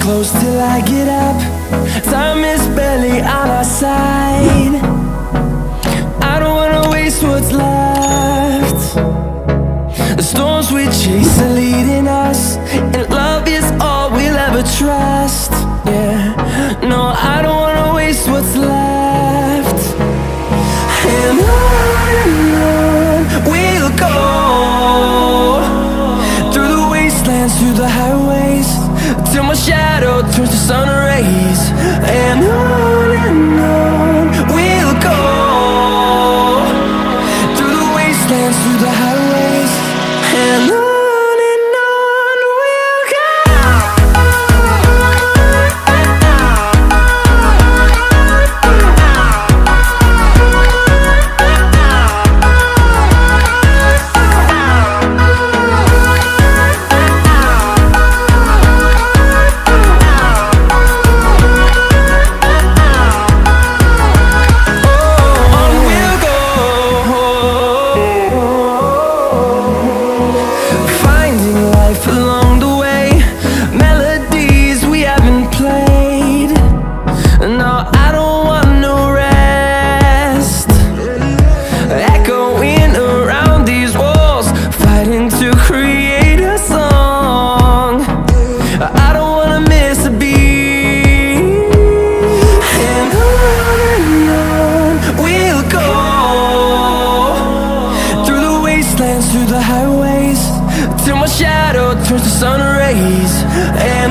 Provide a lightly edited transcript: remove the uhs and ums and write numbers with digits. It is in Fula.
close till I get up. Time is barely on our side. I don't wanna waste what's left. The storms we chase are leading us, and love is all we'll ever trust. Yeah, no, I don't wanna waste what's left. And on we'll go, through the wastelands, through the highways, till my shadow turns to sun rays. And on we'll go, through the wastelands, through the highways, and on. Through the highways, till my shadow turns to sun rays. And